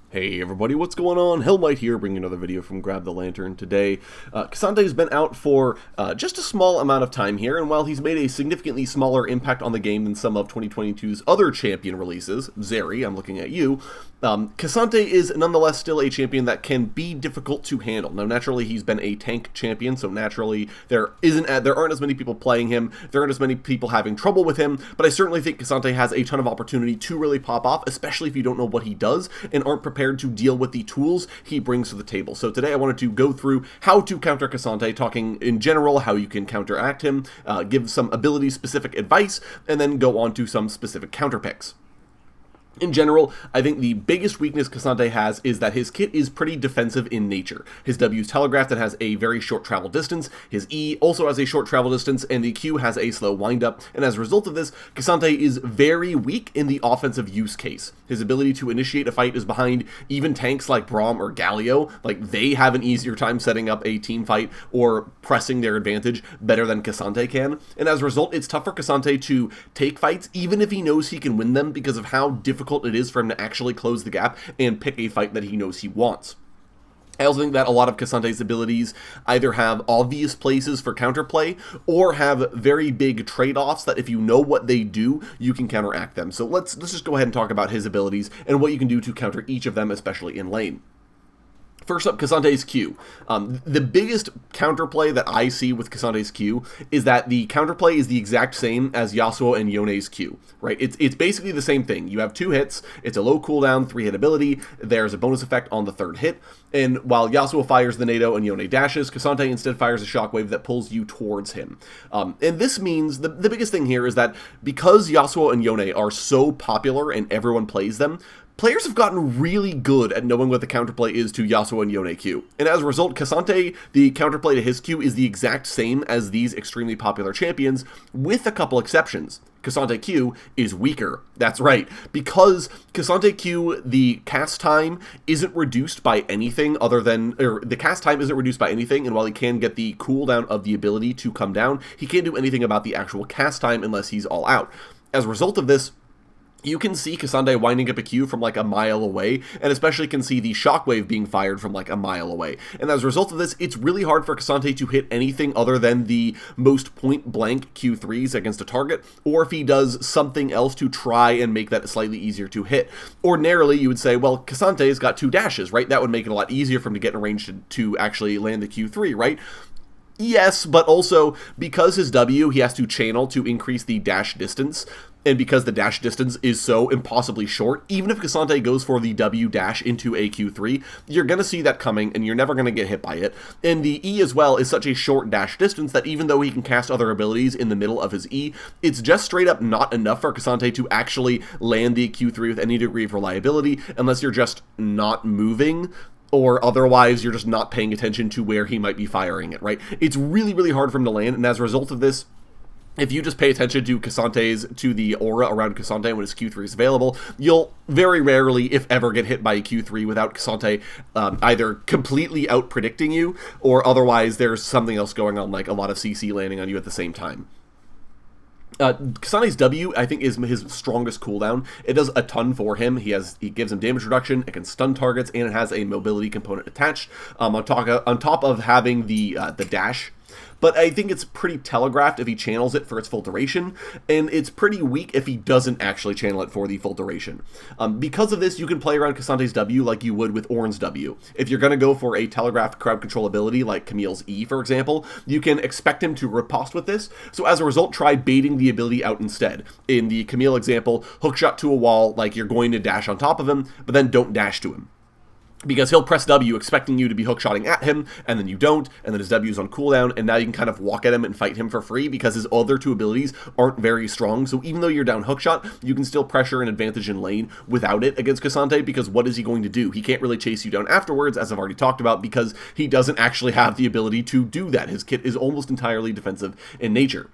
Hey everybody, what's going on? Hellmite here, bringing another video from Grab the Lantern today. K'Sante's been out for just a small amount of time here, and while he's made a significantly smaller impact on the game than some of 2022's other champion releases, Zeri, I'm looking at you, K'Sante is nonetheless still a champion that can be difficult to handle. Now, naturally, he's been a tank champion, so naturally there aren't as many people playing him, there aren't as many people having trouble with him, but I certainly think K'Sante has a ton of opportunity to really pop off, especially if you don't know what he does and aren't prepared to deal with the tools he brings to the table. So today I wanted to go through how to counter K'Sante, talking in general how you can counteract him, give some ability-specific advice, and then go on to some specific counter picks. In general, I think the biggest weakness K'Sante has is that his kit is pretty defensive in nature. His W is telegraphed and has a very short travel distance, his E also has a short travel distance, and the Q has a slow windup, and as a result of this, K'Sante is very weak in the offensive use case. His ability to initiate a fight is behind even tanks like Braum or Galio. Like, they have an easier time setting up a team fight or pressing their advantage better than K'Sante can, and as a result, it's tough for K'Sante to take fights even if he knows he can win them because of how difficult it is for him to actually close the gap and pick a fight that he knows he wants. I also think that a lot of K'Sante's abilities either have obvious places for counterplay or have very big trade-offs that if you know what they do, you can counteract them. So let's just go ahead and talk about his abilities and what you can do to counter each of them, especially in lane. First up, K'Sante's Q. The biggest counterplay that I see with K'Sante's Q is that the counterplay is the exact same as Yasuo and Yone's Q, right? It's basically the same thing. You have 2 hits, it's a low cooldown, 3-hit ability, there's a bonus effect on the 3rd hit, and while Yasuo fires the Nado and Yone dashes, K'Sante instead fires a shockwave that pulls you towards him. And this means, the biggest thing here is that because Yasuo and Yone are so popular and everyone plays them, players have gotten really good at knowing what the counterplay is to Yasuo and Yone Q. And as a result, K'Sante, the counterplay to his Q is the exact same as these extremely popular champions, with a couple exceptions. K'Sante Q is weaker. That's right. Because K'Sante Q, the cast time isn't reduced by anything other than, the cast time isn't reduced by anything, and while he can get the cooldown of the ability to come down, he can't do anything about the actual cast time unless he's all out. As a result of this, you can see K'Sante winding up a Q from like a mile away, and especially can see the shockwave being fired from like a mile away. And as a result of this, it's really hard for K'Sante to hit anything other than the most point-blank Q3s against a target, or if he does something else to try and make that slightly easier to hit. Ordinarily, you would say, well, K'Sante's got 2 dashes, right? That would make it a lot easier for him to get in range to actually land the Q3, right? Yes, but also, because his W, he has to channel to increase the dash distance, and because the dash distance is so impossibly short, even if K'Sante goes for the W dash into a Q3, you're going to see that coming, and you're never going to get hit by it. And the E as well is such a short dash distance that even though he can cast other abilities in the middle of his E, it's just straight up not enough for K'Sante to actually land the Q3 with any degree of reliability, unless you're just not moving, or otherwise you're just not paying attention to where he might be firing it, right? It's really, really hard for him to land, and as a result of this, if you just pay attention to the aura around K'Sante when his Q3 is available, you'll very rarely, if ever, get hit by a Q3 without K'Sante either completely out-predicting you, or otherwise there's something else going on, like a lot of CC landing on you at the same time. K'Sante's W, I think, is his strongest cooldown. It does a ton for him. He gives him damage reduction, it can stun targets, and it has a mobility component attached, on top of having the dash. But I think it's pretty telegraphed if he channels it for its full duration, and it's pretty weak if he doesn't actually channel it for the full duration. Because of this, you can play around K'Sante's W like you would with Ornn's W. If you're going to go for a telegraphed crowd control ability like Camille's E, for example, you can expect him to riposte with this, so as a result, try baiting the ability out instead. In the Camille example, hookshot to a wall like you're going to dash on top of him, but then don't dash to him. Because he'll press W expecting you to be hookshotting at him, and then you don't, and then his W is on cooldown, and now you can kind of walk at him and fight him for free because his other 2 abilities aren't very strong, so even though you're down hookshot, you can still pressure an advantage in lane without it against K'Sante, because what is he going to do? He can't really chase you down afterwards, as I've already talked about, because he doesn't actually have the ability to do that. His kit is almost entirely defensive in nature.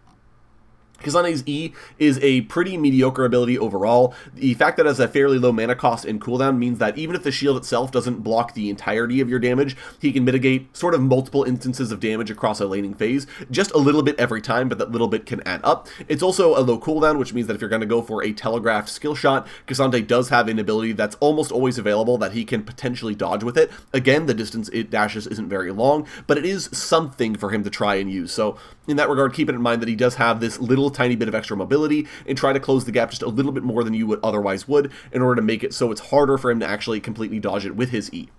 Kasande's E is a pretty mediocre ability overall. The fact that it has a fairly low mana cost and cooldown means that even if the shield itself doesn't block the entirety of your damage, he can mitigate sort of multiple instances of damage across a laning phase, just a little bit every time, but that little bit can add up. It's also a low cooldown, which means that if you're going to go for a telegraphed skill shot, Kasande does have an ability that's almost always available that he can potentially dodge with it. Again, the distance it dashes isn't very long, but it is something for him to try and use. So in that regard, keep it in mind that he does have this little tiny bit of extra mobility and try to close the gap just a little bit more than you would otherwise would in order to make it so it's harder for him to actually completely dodge it with his E.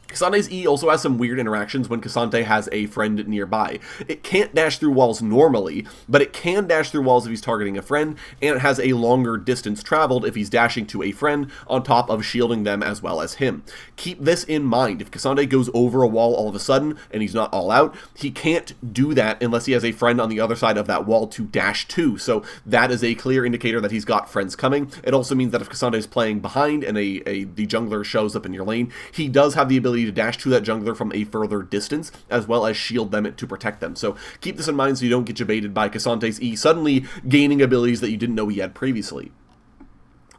Kasande's E also has some weird interactions when Kasande has a friend nearby. It can't dash through walls normally, but it can dash through walls if he's targeting a friend, and it has a longer distance traveled if he's dashing to a friend on top of shielding them as well as him. Keep this in mind. If Kasande goes over a wall all of a sudden, and he's not all out, he can't do that unless he has a friend on the other side of that wall to dash to, so that is a clear indicator that he's got friends coming. It also means that if Kasande is playing behind and the jungler shows up in your lane, he does have the ability to dash to that jungler from a further distance, as well as shield them to protect them. So keep this in mind so you don't get jebaited by Kasande's E suddenly gaining abilities that you didn't know he had previously.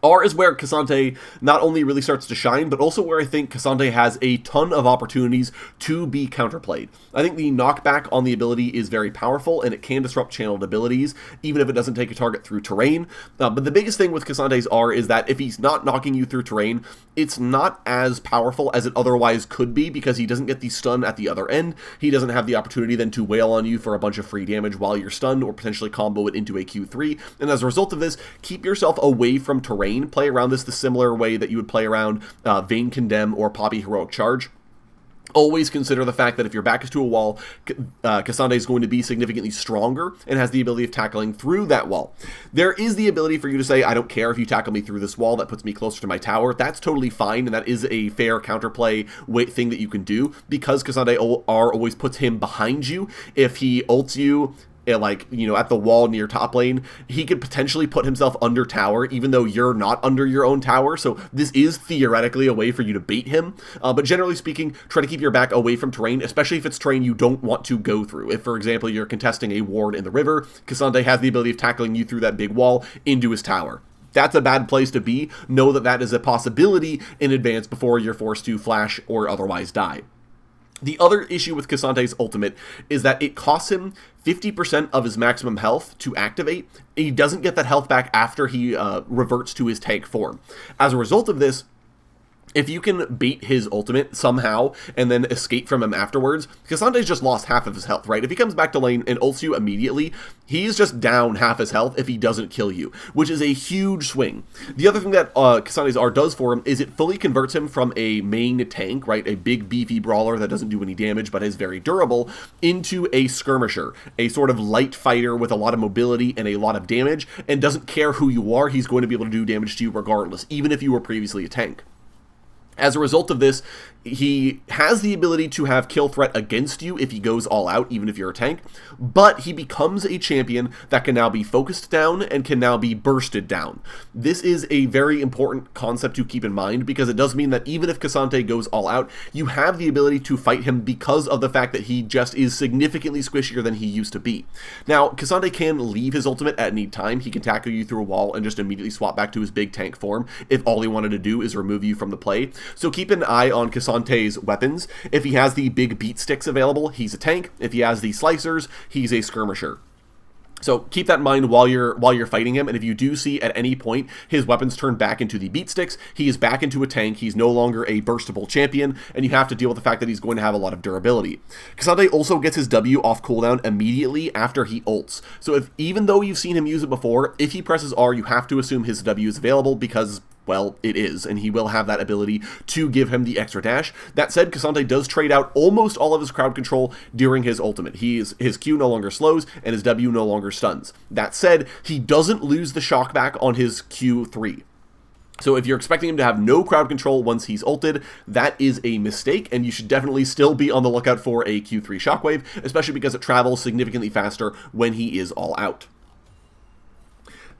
R is where Kasande not only really starts to shine, but also where I think Kasande has a ton of opportunities to be counterplayed. I think the knockback on the ability is very powerful, and it can disrupt channeled abilities, even if it doesn't take a target through terrain. But the biggest thing with Kasande's R is that if he's not knocking you through terrain, it's not as powerful as it otherwise could be, because he doesn't get the stun at the other end. He doesn't have the opportunity then to wail on you for a bunch of free damage while you're stunned, or potentially combo it into a Q3. And as a result of this, keep yourself away from terrain. Play around this the similar way that you would play around Vayne Condemn or Poppy Heroic Charge. Always consider the fact that if your back is to a wall, Kasande is going to be significantly stronger and has the ability of tackling through that wall. There is the ability for you to say, I don't care if you tackle me through this wall, that puts me closer to my tower. That's totally fine, and that is a fair counterplay thing that you can do, because Kasande R always puts him behind you. If he ults you, like, you know, at the wall near top lane, he could potentially put himself under tower, even though you're not under your own tower, so this is theoretically a way for you to bait him, but generally speaking, try to keep your back away from terrain, especially if it's terrain you don't want to go through. If, for example, you're contesting a ward in the river, Kasande has the ability of tackling you through that big wall into his tower. That's a bad place to be. Know that that is a possibility in advance before you're forced to flash or otherwise die. The other issue with Kasande's ultimate is that it costs him 50% of his maximum health to activate. He doesn't get that health back after he reverts to his tank form. As a result of this, if you can bait his ultimate somehow and then escape from him afterwards, Kasande's just lost half of his health, right? If he comes back to lane and ults you immediately, he's just down half his health if he doesn't kill you, which is a huge swing. The other thing that Kasande's R does for him is it fully converts him from a main tank, right, a big beefy brawler that doesn't do any damage but is very durable, into a skirmisher, a sort of light fighter with a lot of mobility and a lot of damage, and doesn't care who you are, he's going to be able to do damage to you regardless, even if you were previously a tank. As a result of this, he has the ability to have kill threat against you if he goes all out, even if you're a tank, but he becomes a champion that can now be focused down and can now be bursted down. This is a very important concept to keep in mind, because it does mean that even if Kasande goes all out, you have the ability to fight him because of the fact that he just is significantly squishier than he used to be. Now, Kasande can leave his ultimate at any time. He can tackle you through a wall and just immediately swap back to his big tank form if all he wanted to do is remove you from the play. So keep an eye on Kasande's weapons. If he has the big beat sticks available, he's a tank. If he has the slicers, he's a skirmisher. So keep that in mind while you're fighting him, and if you do see at any point his weapons turn back into the beat sticks, he is back into a tank, he's no longer a burstable champion, and you have to deal with the fact that he's going to have a lot of durability. Kasande also gets his W off cooldown immediately after he ults. So even though you've seen him use it before, if he presses R, you have to assume his W is available, because, well, it is, and he will have that ability to give him the extra dash. That said, Kasande does trade out almost all of his crowd control during his ultimate. His Q no longer slows, and his W no longer stuns. That said, he doesn't lose the shock back on his Q3. So if you're expecting him to have no crowd control once he's ulted, that is a mistake, and you should definitely still be on the lookout for a Q3 shockwave, especially because it travels significantly faster when he is all out.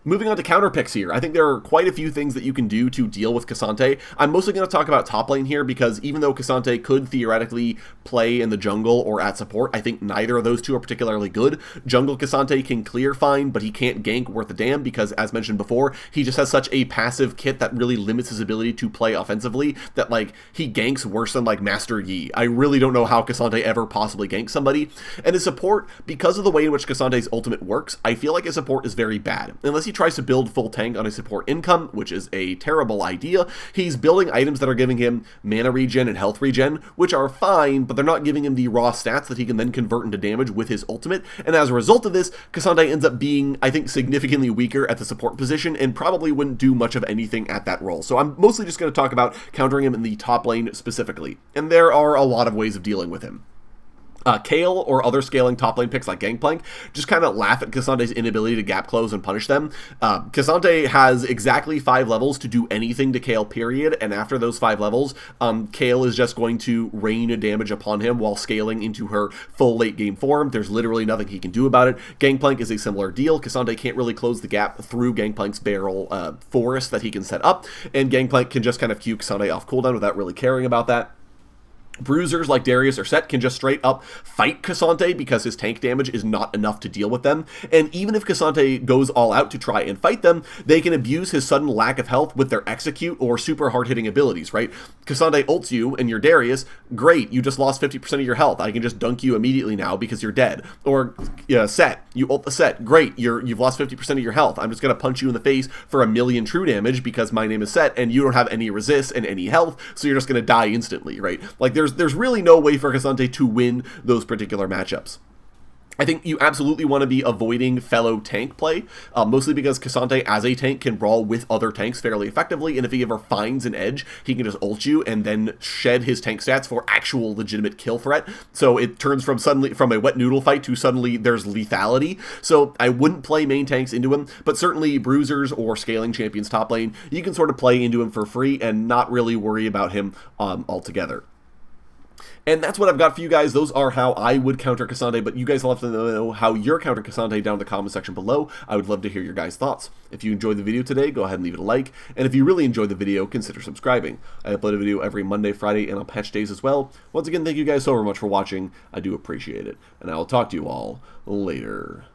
Moving on to counter picks here, I think there are quite a few things that you can do to deal with K'Sante. I'm mostly going to talk about top lane here because even though K'Sante could theoretically play in the jungle or at support, I think neither of those two are particularly good. Jungle K'Sante can clear fine, but he can't gank worth a damn because, as mentioned before, he just has such a passive kit that really limits his ability to play offensively that, like, he ganks worse than, like, Master Yi. I really don't know how K'Sante ever possibly ganks somebody. And his support, because of the way in which K'Sante's ultimate works, I feel like his support is very bad. Unless he tries to build full tank on a support income, which is a terrible idea, he's building items that are giving him mana regen and health regen, which are fine, but they're not giving him the raw stats that he can then convert into damage with his ultimate, and as a result of this, K'Sante ends up being, I think, significantly weaker at the support position, and probably wouldn't do much of anything at that role. So I'm mostly just going to talk about countering him in the top lane specifically, and there are a lot of ways of dealing with him. Kayle or other scaling top lane picks like Gangplank just kind of laugh at K'Sante's inability to gap close and punish them. K'Sante has exactly 5 levels to do anything to Kayle, period, and after those 5 levels, Kayle is just going to rain damage upon him while scaling into her full late game form. There's literally nothing he can do about it. Gangplank is a similar deal. K'Sante can't really close the gap through Gangplank's barrel forest that he can set up, and Gangplank can just kind of cue K'Sante off cooldown without really caring about that. Bruisers like Darius or Sett can just straight up fight K'Sante because his tank damage is not enough to deal with them, and even if K'Sante goes all out to try and fight them, they can abuse his sudden lack of health with their execute or super hard-hitting abilities, right? K'Sante ults you and you're Darius, great, you just lost 50% of your health, I can just dunk you immediately now because you're dead. Or Sett, you ult the Sett, great, you've lost 50% of your health, I'm just going to punch you in the face for 1,000,000 true damage because my name is Sett and you don't have any resist and any health, so you're just going to die instantly, right? Like, there's really no way for K'Sante to win those particular matchups. I think you absolutely want to be avoiding fellow tank play, mostly because K'Sante as a tank can brawl with other tanks fairly effectively, and if he ever finds an edge, he can just ult you and then shed his tank stats for actual legitimate kill threat. So it turns from a wet noodle fight to suddenly there's lethality. So I wouldn't play main tanks into him, but certainly bruisers or scaling champions top lane, you can sort of play into him for free and not really worry about him altogether. And that's what I've got for you guys. Those are how I would counter K'Sante, but you guys will have to know how you're countering K'Sante down in the comment section below. I would love to hear your guys' thoughts. If you enjoyed the video today, go ahead and leave it a like. And if you really enjoyed the video, consider subscribing. I upload a video every Monday, Friday, and on patch days as well. Once again, thank you guys so much for watching. I do appreciate it. And I will talk to you all later.